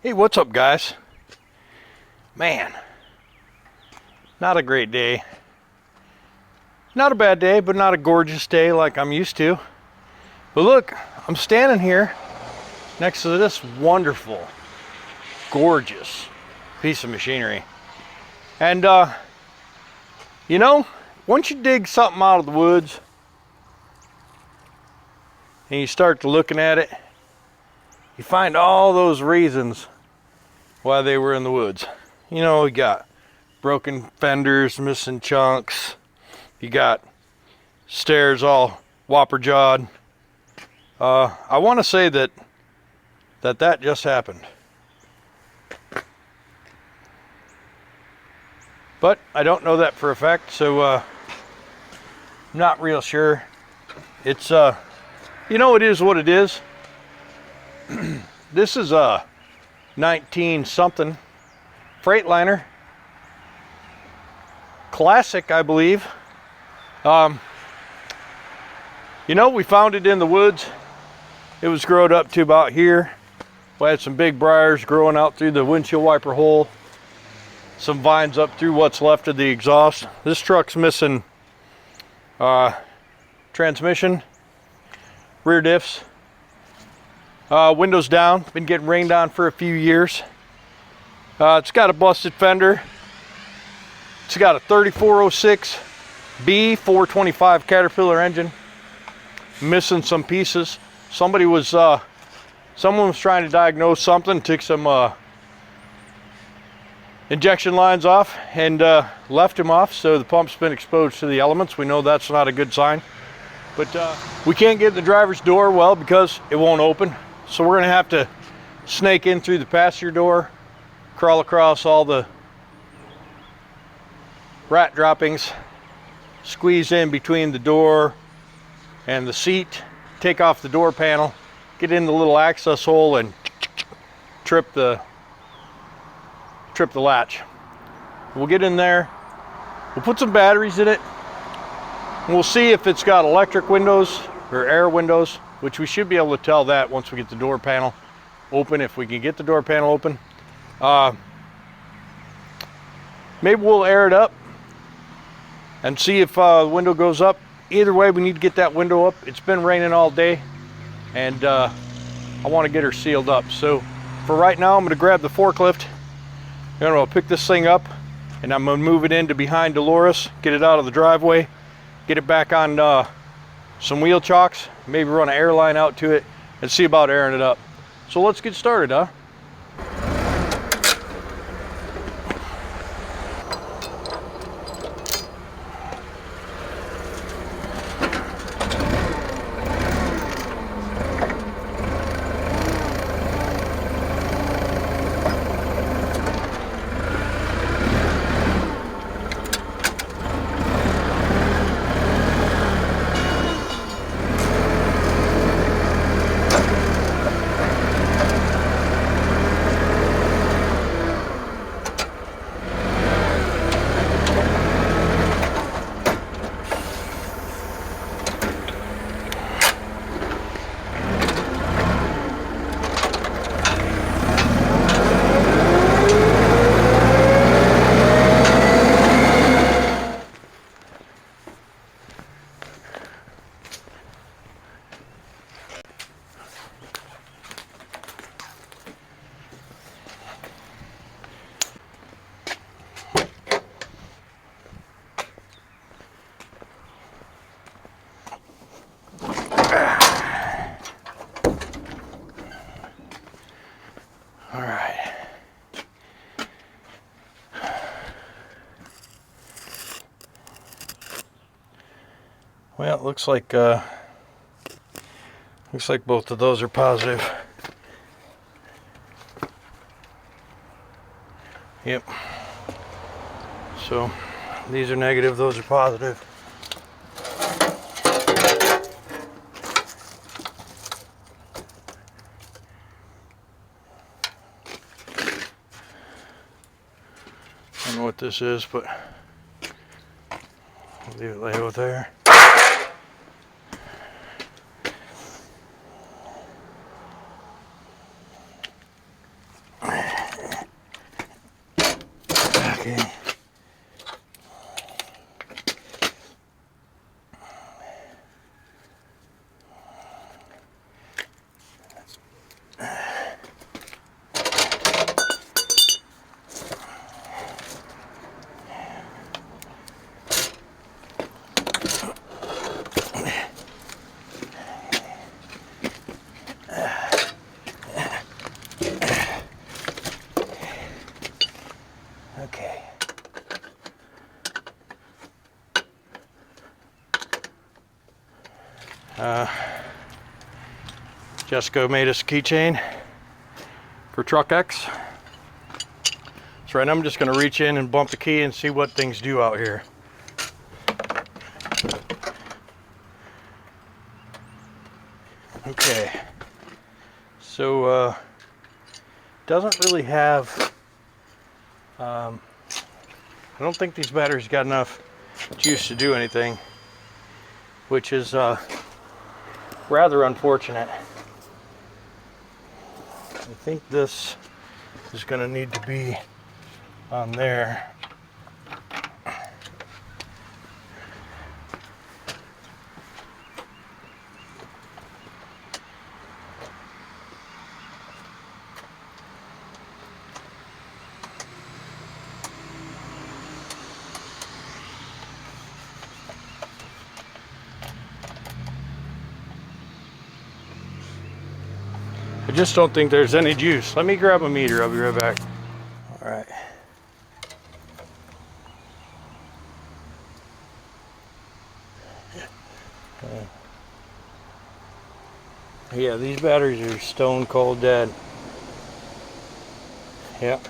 Hey, what's up, guys? Man, not a great day. Not a bad day, but not a gorgeous day like I'm used to. But look, I'm standing here next to this wonderful, gorgeous piece of machinery. And, you know, once you dig something out of the woods and you start to looking at it, you find all those reasons why they were in the woods. You know, we got broken fenders, missing chunks. You got stairs all whopper-jawed. I want to say that just happened. But I don't know that for a fact, so I'm not real sure. It's, you know, it is what it is. This is a 19-something Freightliner Classic, I believe. You know, we found it in the woods. It was growed up to about here. We had some big briars growing out through the windshield wiper hole. Some vines up through what's left of the exhaust. This truck's missing transmission, rear diffs. Windows down, been getting rained on for a few years. It's got a busted fender. It's got a 3406B 425 Caterpillar engine. Missing some pieces. Someone was trying to diagnose something, took some injection lines off and left them off, so the pump's been exposed to the elements. We know that's not a good sign. But we can't get in the driver's door, well, because it won't open. So we're gonna have to snake in through the passenger door, crawl across all the rat droppings, squeeze in between the door and the seat, take off the door panel, get in the little access hole and trip the latch. We'll get in there, we'll put some batteries in it, and we'll see if it's got electric windows or air windows, which we should be able to tell that once we get the door panel open, if we can get the door panel open. Maybe we'll air it up and see if the window goes up. Either way, we need to get that window up. It's been raining all day, and I want to get her sealed up. So for right now, I'm going to grab the forklift. I'm going to pick this thing up, and I'm going to move it into behind Dolores, get it out of the driveway, get it back on some wheel chocks, maybe run an air line out to it, and see about airing it up. So let's get started, huh? Well, it looks like both of those are positive. Yep. So these are negative, those are positive. I don't know what this is, but I'll leave it lay over there. Jessica made us a keychain for Truck X. So right now I'm just going to reach in and bump the key and see what things do out here. Okay, so doesn't really have, I don't think these batteries got enough juice to do anything, which is rather unfortunate. I think this is going to need to be on there. I just don't think there's any juice. Let me grab a meter. I'll be right back. All right. Yeah, these batteries are stone cold dead. Yep.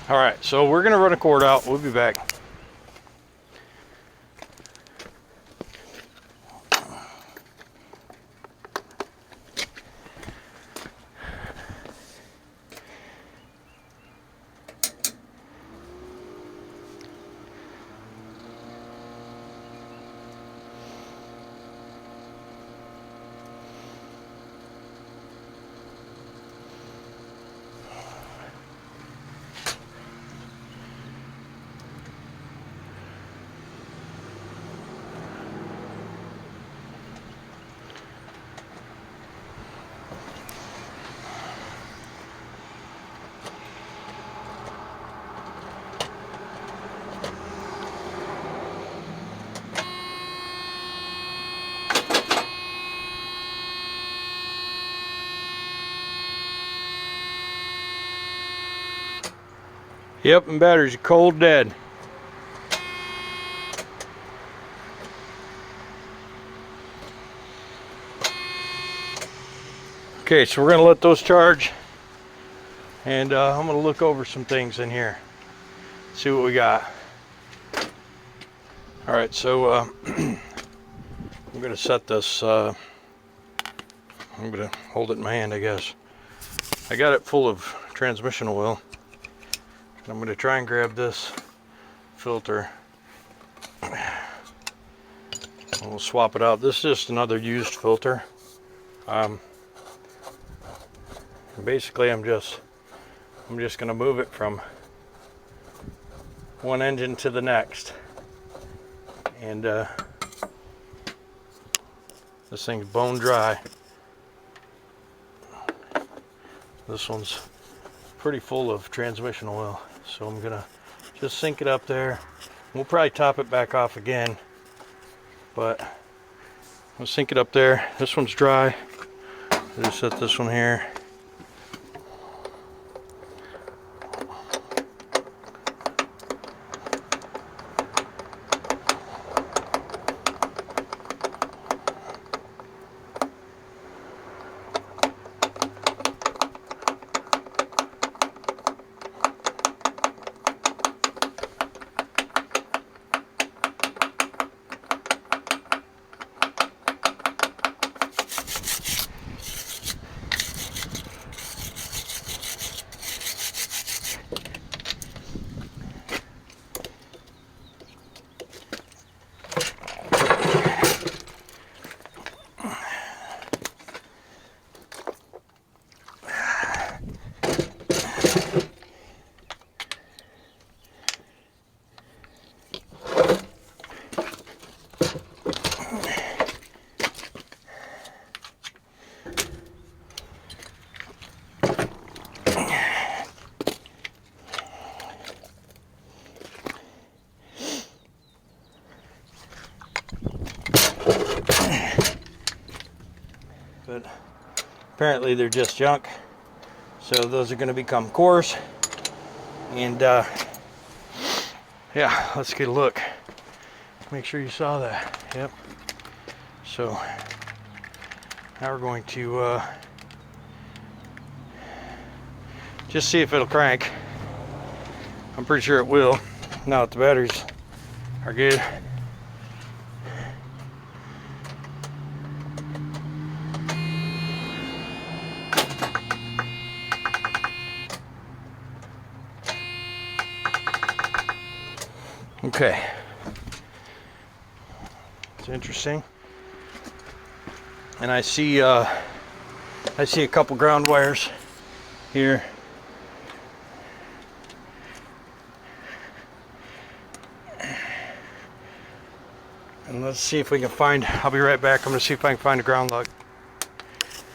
All right, so we're gonna run a cord out. We'll be back. Yep, and batteries are cold dead. Okay, so we're gonna let those charge, and I'm gonna look over some things in here, see what we got. All right, so I'm gonna set this. I'm gonna hold it in my hand, I guess. I got it full of transmission oil. I'm going to try and grab this filter. We'll swap it out. This is just another used filter. Basically, I'm just going to move it from one engine to the next. And this thing's bone dry. This one's pretty full of transmission oil. So I'm gonna just sink it up there. We'll probably top it back off again, but I'll sink it up there. This one's dry. I'll just set this one here. But apparently they're just junk, so those are going to become cores, and Yeah, let's get a look. Make sure you saw that. Yep. So now we're going to just see if it'll crank. I'm pretty sure it will. Now that the batteries are good. Okay. It's interesting. And I see a couple ground wires here. And let's see if we can find, I'll be right back. I'm going to see if I can find a ground lug.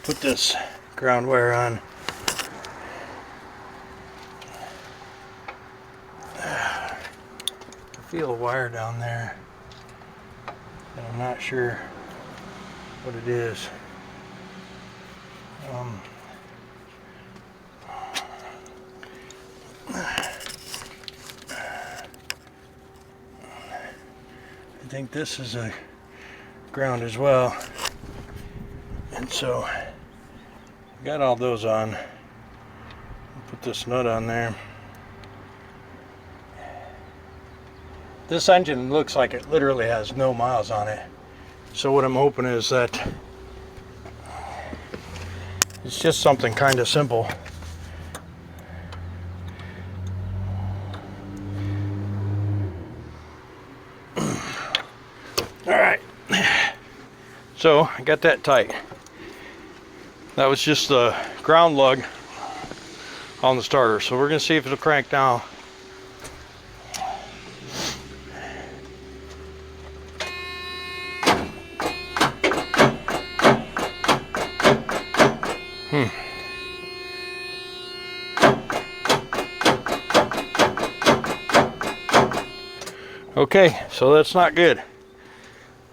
Put this ground wire on. I feel a wire down there, and I'm not sure what it is. I think this is a ground as well, and so got all those on. Put this nut on there. This engine looks like it literally has no miles on it, so what I'm hoping is that it's just something kind of simple. Alright, so I got that tight. That was just the ground lug on the starter, so we're going to see if it'll crank now. Okay, so that's not good.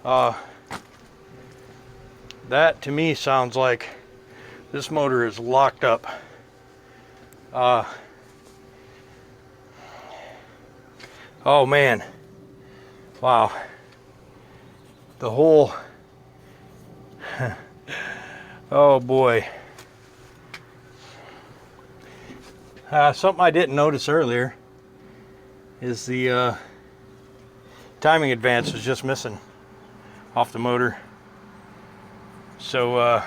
That to me sounds like this motor is locked up. Oh man, wow. The whole, oh boy. Something I didn't notice earlier is the timing advance was just missing off the motor. So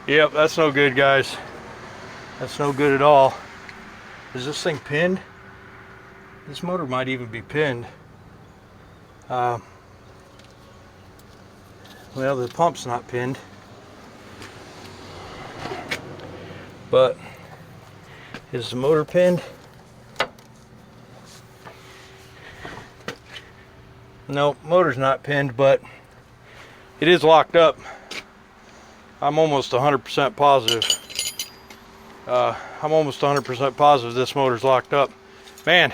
yep, that's no good, guys. That's no good at all. Is this thing pinned? This motor might even be pinned. Well, the pump's not pinned, but is the motor pinned? No, motor's not pinned, but it is locked up. I'm almost 100% positive. I'm almost 100% positive this motor's locked up. Man,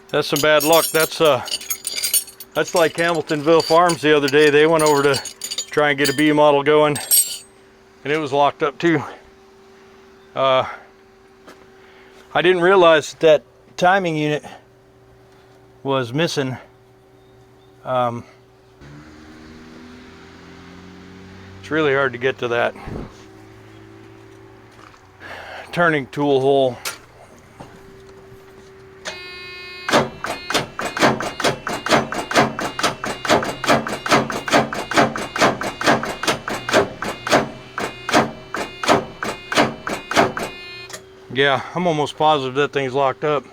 that's some bad luck. That's like Hamiltonville Farms the other day. They went over to try and get a B model going, and it was locked up too. I didn't realize that timing unit was missing. It's really hard to get to that turning tool hole. Yeah, I'm almost positive that thing's locked up.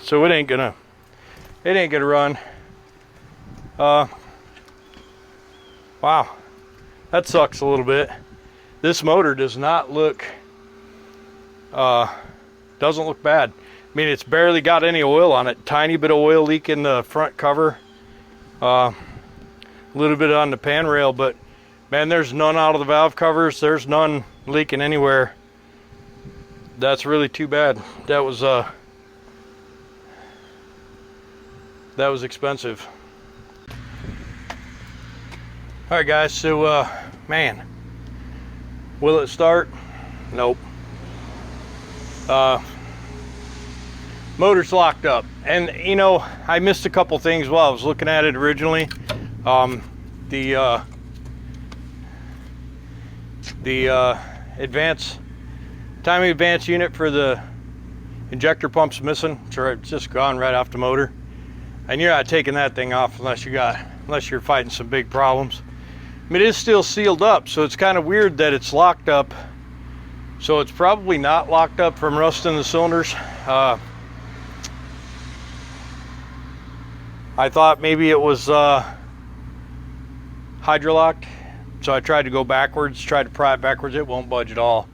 So it ain't gonna run. Wow, that sucks a little bit. This motor does not look, doesn't look bad. I mean, it's barely got any oil on it. Tiny bit of oil leak in the front cover. A little bit on the pan rail, but man, there's none out of the valve covers. There's none leaking anywhere. That's really too bad. That was expensive. All right, guys. So, man, will it start? Nope. Motor's locked up. And you know, I missed a couple things while I was looking at it originally. The timing advance unit for the injector pump's missing. It's just gone right off the motor. And you're not taking that thing off unless you're fighting some big problems. I mean, it is still sealed up, so it's kind of weird that it's locked up. So it's probably not locked up from rust in the cylinders. I thought maybe it was hydrolocked, so I tried to go backwards, tried to pry it backwards. It won't budge at all.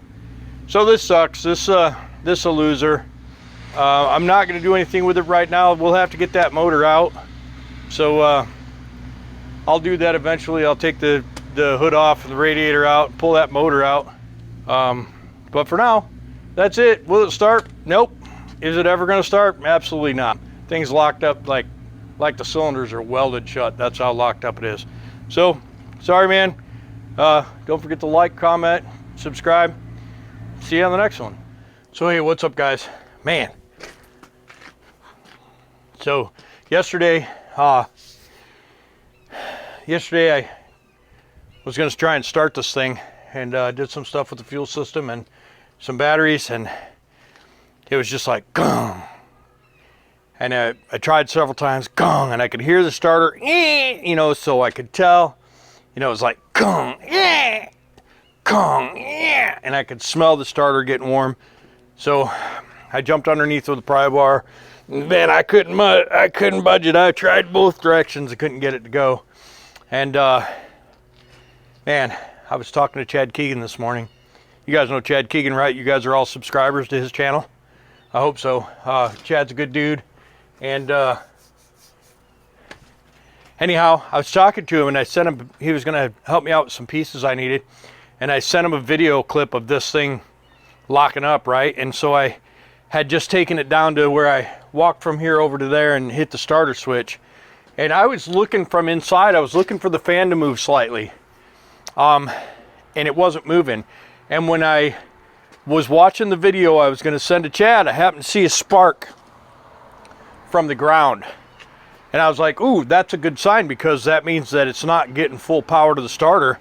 So this sucks. This a loser. I'm not going to do anything with it right now. We'll have to get that motor out. So I'll do that eventually. I'll take the hood off and the radiator out, pull that motor out. But for now, that's it. Will it start? Nope. Is it ever going to start? Absolutely not. Thing's locked up like the cylinders are welded shut. That's how locked up it is. So, sorry, man. Don't forget to like, comment, subscribe. See you on the next one. So, hey, what's up, guys? Man. So, yesterday I was going to try and start this thing, and did some stuff with the fuel system and some batteries, and it was just like gong. And I tried several times, gong, and I could hear the starter, you know, so I could tell, you know, it was like gong, gong, and I could smell the starter getting warm. So I jumped underneath with the pry bar. Man, I couldn't budge it. I tried both directions. I couldn't get it to go. And man, I was talking to Chad Keegan this morning. You guys know Chad Keegan, right? You guys are all subscribers to his channel. I hope so. Chad's a good dude. And anyhow, I was talking to him, and I sent him, he was going to help me out with some pieces I needed. And I sent him a video clip of this thing locking up, right? And so I had just taken it down to where I walked from here over to there and hit the starter switch. And I was looking from inside, I was looking for the fan to move slightly. And it wasn't moving. And when I was watching the video I was going to send to Chad, I happened to see a spark from the ground. And I was like, ooh, that's a good sign, because that means that it's not getting full power to the starter.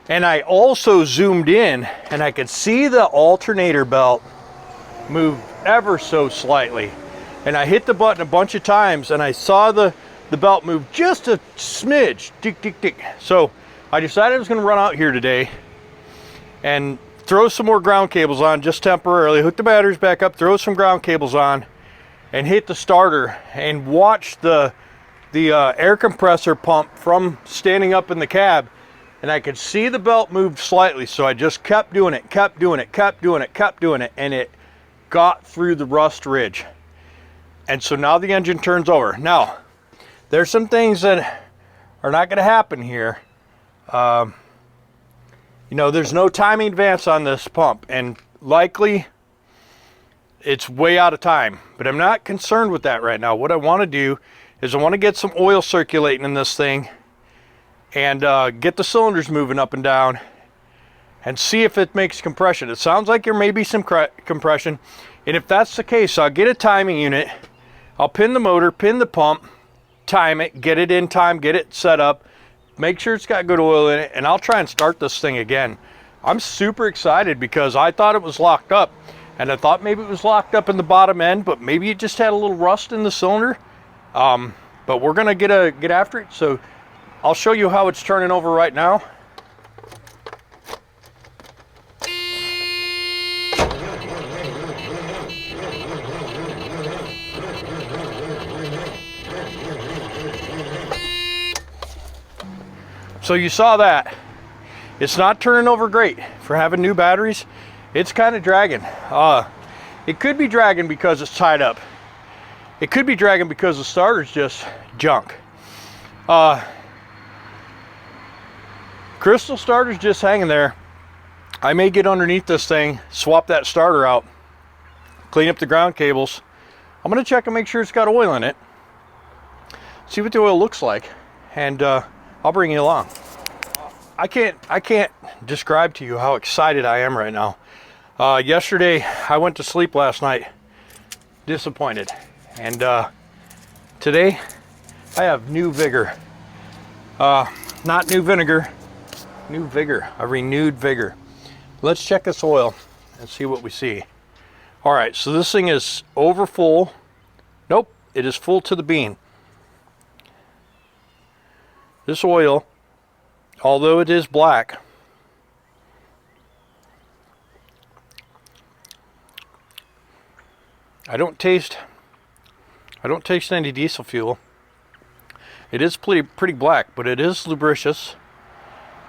And I also zoomed in, and I could see the alternator belt move ever so slightly. And I hit the button a bunch of times, and I saw the belt move just a smidge, tick, tick, tick. So I decided I was going to run out here today and throw some more ground cables on just temporarily, hook the batteries back up, throw some ground cables on, and hit the starter and watch the air compressor pump from standing up in the cab. And I could see the belt move slightly, so I just kept doing it, and it got through the rust ridge. And so now the engine turns over. Now, there's some things that are not going to happen here. You know, there's no timing advance on this pump, and likely it's way out of time, but I'm not concerned with that right now. What I want to do is I want to get some oil circulating in this thing, and get the cylinders moving up and down, and see if it makes compression. It sounds like there may be some compression, and if that's the case, I'll get a timing unit, I'll pin the motor, pin the pump, time it, get it in time, get it set up, make sure it's got good oil in it, and I'll try and start this thing again. I'm super excited because I thought it was locked up, and I thought maybe it was locked up in the bottom end, but maybe it just had a little rust in the cylinder. But we're gonna get after it, so I'll show you how it's turning over right now. So you saw that. It's not turning over great for having new batteries. It's kind of dragging. It could be dragging because it's tied up. It could be dragging because the starter's just junk. Crystal starter's just hanging there. I may get underneath this thing, swap that starter out, clean up the ground cables. I'm gonna check and make sure it's got oil in it, see what the oil looks like, and I'll bring you along. I can't describe to you how excited I am right now. Yesterday, I went to sleep last night disappointed. And today, I have new vigor. Not new vinegar, new vigor, a renewed vigor. Let's check this oil and see what we see. All right, so this thing is over full. Nope, it is full to the bean. This oil, although it is black, I don't taste any diesel fuel. It is pretty black, but it is lubricious,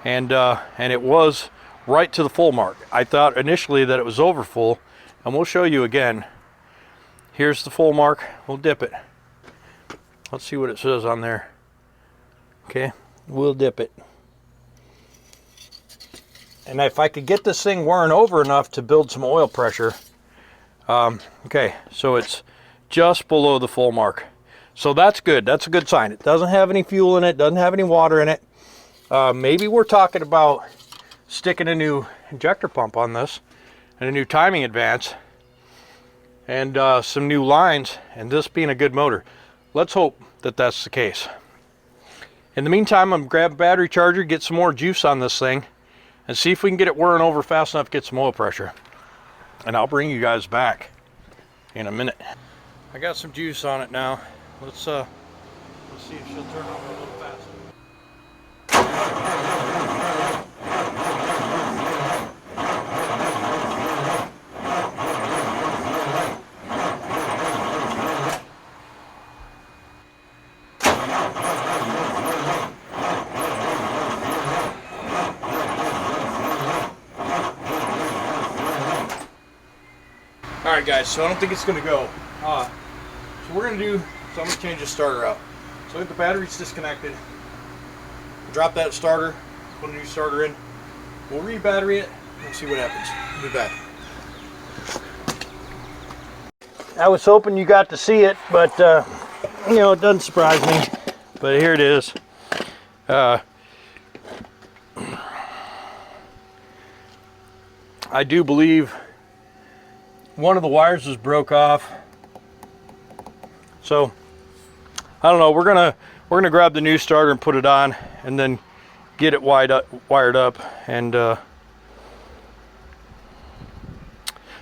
and it was right to the full mark. I thought initially that it was over full, and we'll show you again. Here's the full mark. We'll dip it. Let's see what it says on there. Okay, we'll dip it. And if I could get this thing wearing over enough to build some oil pressure, okay, so it's just below the full mark. So that's good. That's a good sign. It doesn't have any fuel in it, doesn't have any water in it. Maybe we're talking about sticking a new injector pump on this and a new timing advance and some new lines, and this being a good motor. Let's hope that that's the case. In the meantime, I'm going to grab a battery charger, get some more juice on this thing, and see if we can get it wearing over fast enough to get some oil pressure. And I'll bring you guys back in a minute. I got some juice on it now. Let's see if she'll turn over a little faster. Alright guys, so I don't think it's going to go. So we're going to do, so I'm going to change the starter out. So if the battery's disconnected, drop that starter, put a new starter in. We'll re-battery it and see what happens. We'll be back. I was hoping you got to see it, but you know, it doesn't surprise me. But here it is. I do believe one of the wires is broke off. So I don't know, we're gonna grab the new starter and put it on and then get it wired up and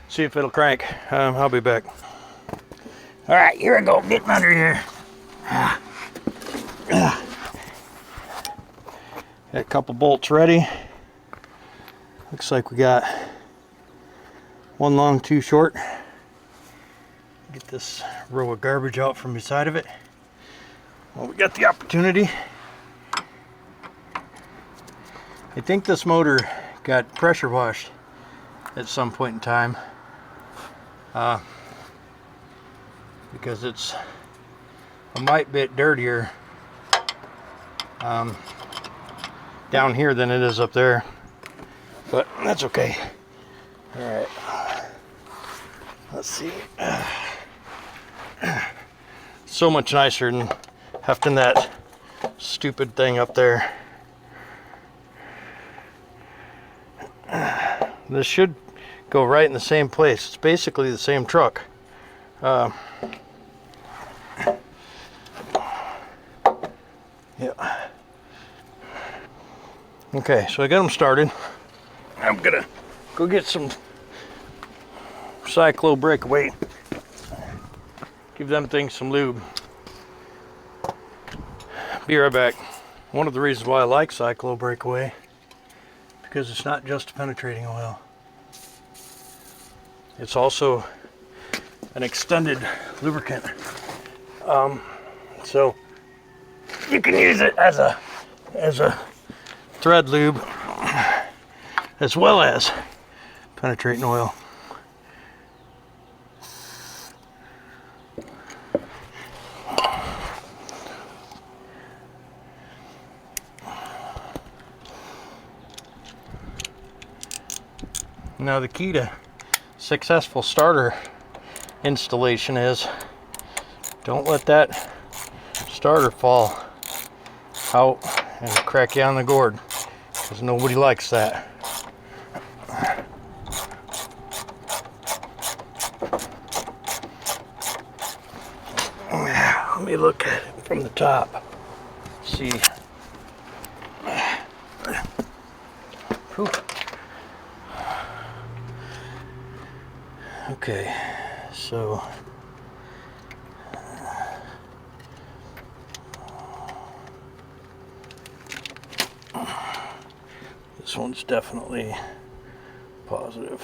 see if it'll crank. I'll be back. All right, here I go, getting under here. Got a couple bolts ready. Looks like we got one long, two short. Get this row of garbage out from beside of it. Well, we got the opportunity. I think this motor got pressure washed at some point in time because it's a mite bit dirtier down here than it is up there, but that's okay. All right, let's see. So much nicer than hefting that stupid thing up there. This should go right in the same place. It's basically the same truck. Yeah. Okay, so I got them started. I'm gonna go get some Cyclo breakaway. Give them things some lube. Be right back. One of the reasons why I like Cyclo breakaway, because it's not just a penetrating oil. It's also an extended lubricant. So you can use it as a thread lube as well as penetrating oil. Now the key to successful starter installation is don't let that starter fall out and crack you on the gourd, because nobody likes that. you look at it from the top. See. Whew. Okay, so this one's definitely positive.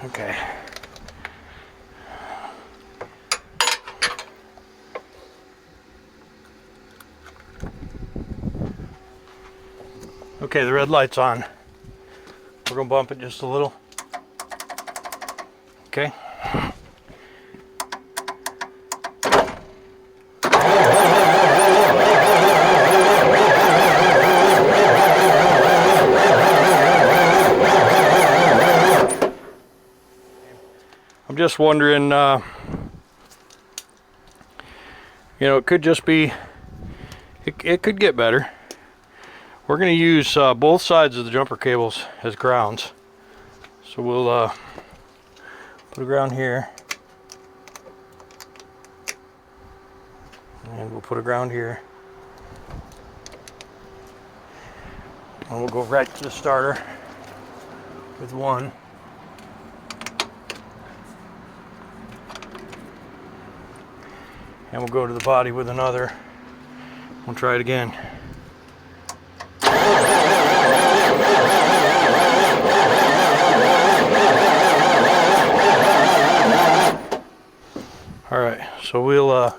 Okay. Okay, the red light's on. We're gonna bump it just a little. Okay. I'm just wondering, you know, it could just be, it could get better. We're going to use both sides of the jumper cables as grounds. So we'll put a ground here. And we'll put a ground here. And we'll go right to the starter with one. And we'll go to the body with another. We'll try it again. All right, so we'll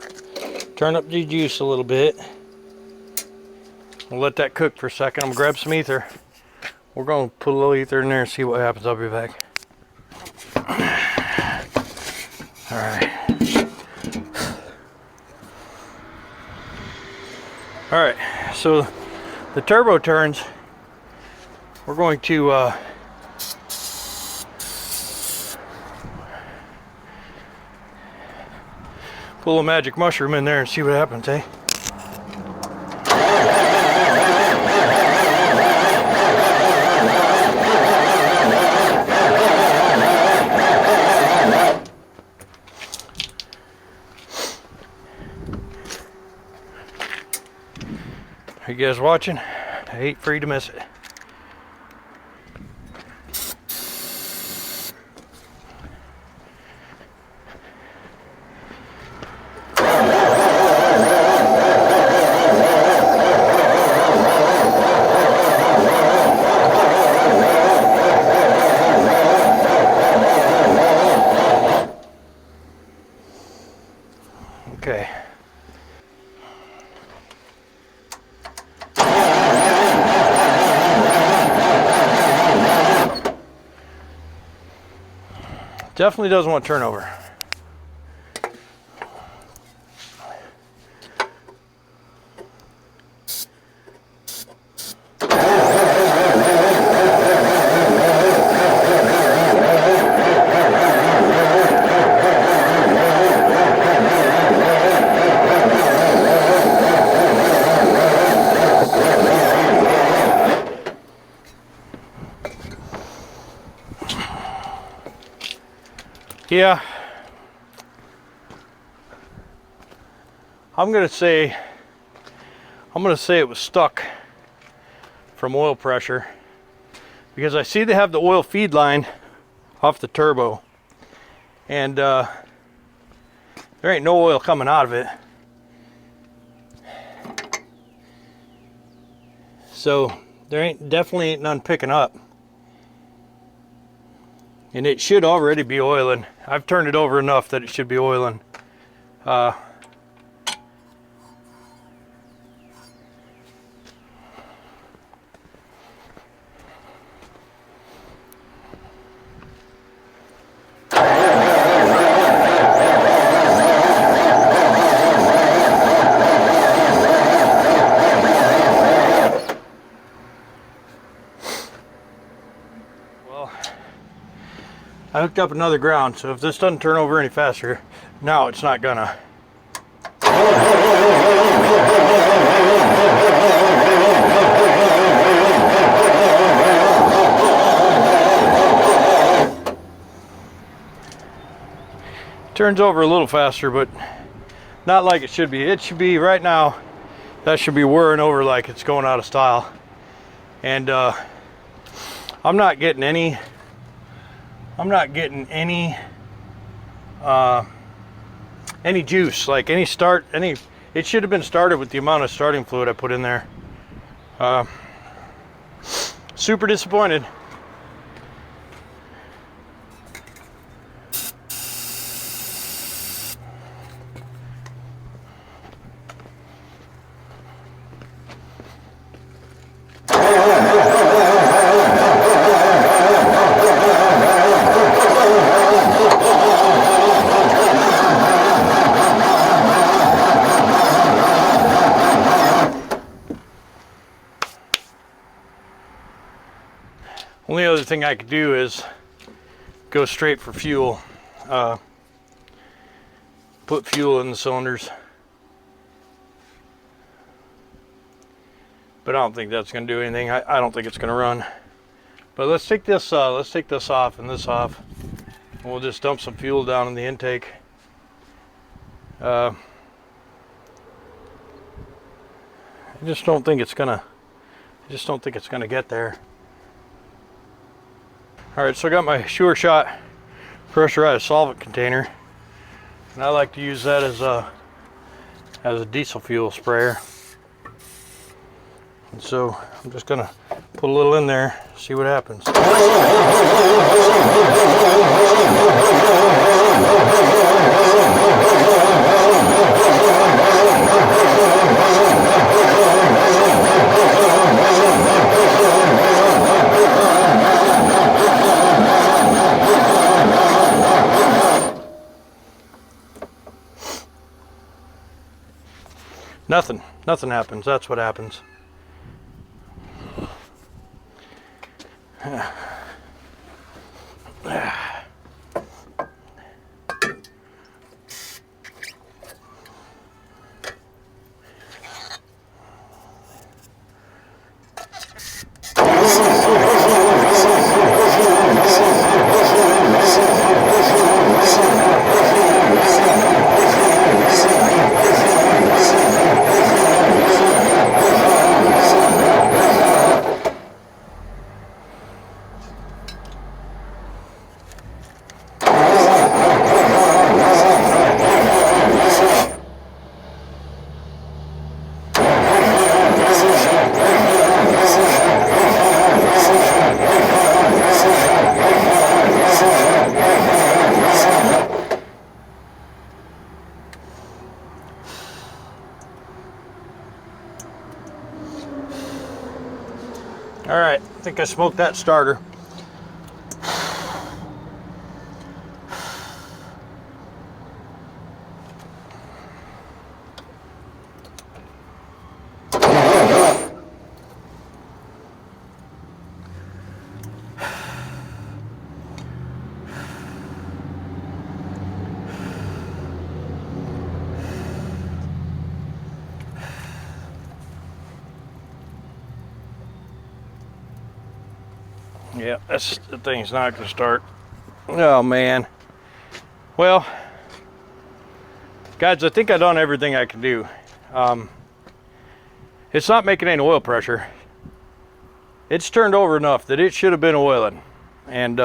turn up the juice a little bit. We'll let that cook for a second. I'm gonna grab some ether. We're gonna put a little ether in there and see what happens. I'll be back. All right. All right, so the turbo turns. We're going to pull a magic mushroom in there and see what happens, eh? Are you guys watching? I ain't free to miss it. Okay. Definitely doesn't want turnover. Yeah, I'm gonna say it was stuck from oil pressure, because I see they have the oil feed line off the turbo, and there ain't no oil coming out of it. So there definitely ain't none picking up. And it should already be oiling. I've turned it over enough that it should be oiling. I hooked up another ground, so if this doesn't turn over any faster, now it's not gonna. Turns over a little faster, but not like it should be. It should be right now, that should be whirring over like it's going out of style. And I'm not getting any juice, like any start, it should have been started with the amount of starting fluid I put in there. Super disappointed. Only other thing I could do is go straight for fuel. Put fuel in the cylinders. But I don't think that's going to do anything. I don't think it's going to run. But let's take this off and this off. And we'll just dump some fuel down in the intake. I just don't think it's gonna get there. All right, so I got my Sure Shot pressurized solvent container, and I like to use that as a diesel fuel sprayer. And so I'm just gonna put a little in there, see what happens. Nothing happens. That's what happens. All right, I think I smoked that starter. Yeah, the thing's not going to start. Oh man. Well, guys, I think I've done everything I can do. It's not making any oil pressure. It's turned over enough that it should have been oiling, and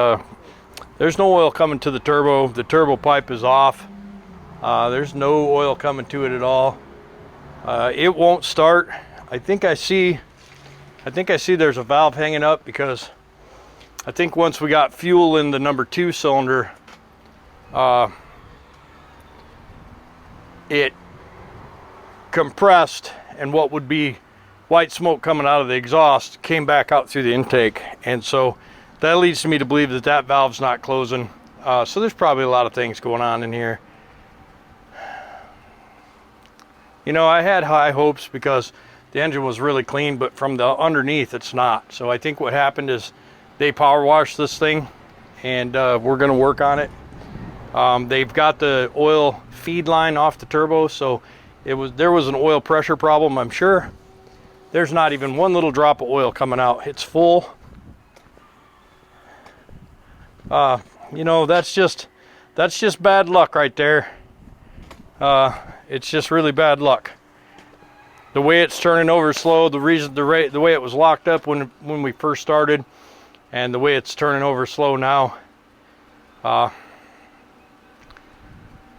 there's no oil coming to the turbo. The turbo pipe is off. There's no oil coming to it at all. It won't start. I think I see there's a valve hanging up, because I think once we got fuel in the number 2 cylinder, it compressed, and what would be white smoke coming out of the exhaust came back out through the intake. And so that leads me to believe that that valve's not closing. So there's probably a lot of things going on in here. You know, I had high hopes because the engine was really clean, but from the underneath it's not. So I think what happened is they power washed this thing, and we're going to work on it. They've got the oil feed line off the turbo, so there was an oil pressure problem, I'm sure. There's not even one little drop of oil coming out. It's full. You know, that's just bad luck right there. It's just really bad luck. The way it's turning over slow, the way it was locked up when we first started, and the way it's turning over slow now,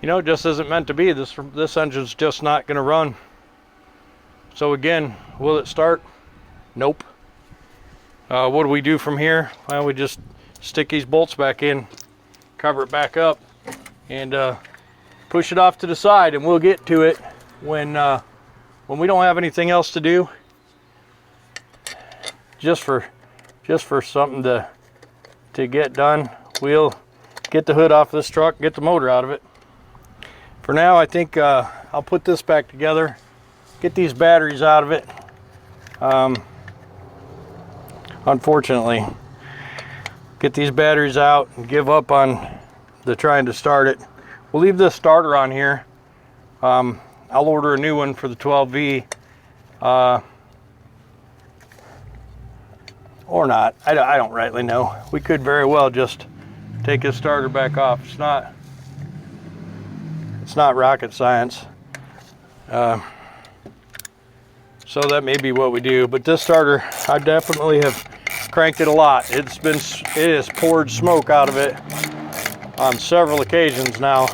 you know, it just isn't meant to be. This engine's just not going to run. So again, will it start? Nope. What do we do from here? Well, we just stick these bolts back in, cover it back up, and push it off to the side, and we'll get to it when we don't have anything else to do. Just for something to get done, we'll get the hood off this truck, get the motor out of it. For now, I think I'll put this back together, get these batteries out of it. Unfortunately, get these batteries out and give up on the trying to start it. We'll leave this starter on here. I'll order a new one for the 12V, or not. I don't rightly know. We could very well just take this starter back off. It's not rocket science. So that may be what we do. But this starter, I definitely have cranked it a lot. It has poured smoke out of it on several occasions now.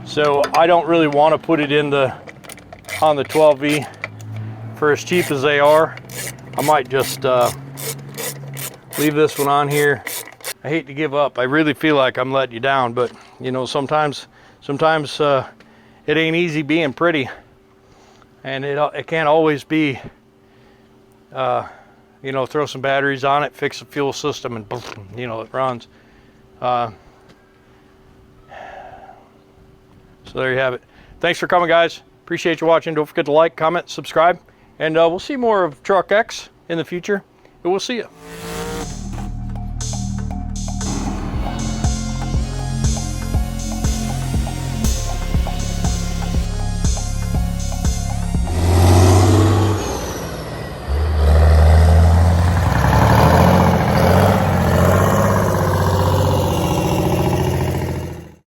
So I don't really want to put it on the 12V for as cheap as they are. I might just leave this one on here. I hate to give up. I really feel like I'm letting you down, but you know, sometimes it ain't easy being pretty, and it can't always be you know, throw some batteries on it, fix the fuel system, and boom, you know, it runs. So there you have it. Thanks for coming, guys. Appreciate you watching. Don't forget to like, comment, subscribe, and we'll see more of Truck X in the future. And we'll see you.